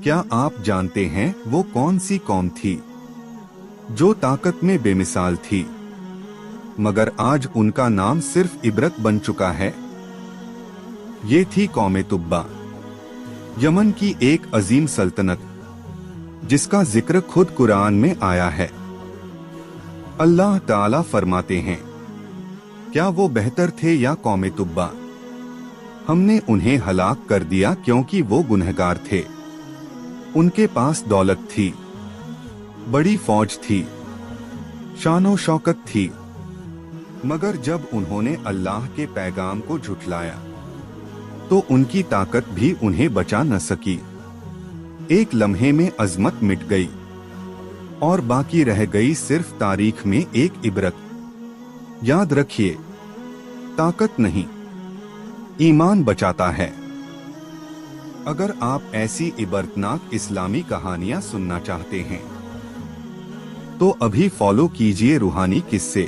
क्या आप जानते हैं वो कौन सी कौम थी जो ताकत में बेमिसाल थी, मगर आज उनका नाम सिर्फ इबरत बन चुका है? ये थी कौमे तुब्बा, यमन की एक अजीम सल्तनत, जिसका जिक्र खुद कुरान में आया है। अल्लाह ताला फरमाते हैं, क्या वो बेहतर थे या कौमे तुब्बा? हमने उन्हें हलाक कर दिया क्योंकि वो गुनहगार थे। उनके पास दौलत थी, बड़ी फौज थी, शानो शौकत थी, मगर जब उन्होंने अल्लाह के पैगाम को झुठलाया तो उनकी ताकत भी उन्हें बचा न सकी। एक लम्हे में अजमत मिट गई और बाकी रह गई सिर्फ तारीख में एक इबरत। याद रखिए, ताकत नहीं, ईमान बचाता है। अगर आप ऐसी इबरतनाक इस्लामी कहानियां सुनना चाहते हैं तो अभी फॉलो कीजिए रूहानी किस्से।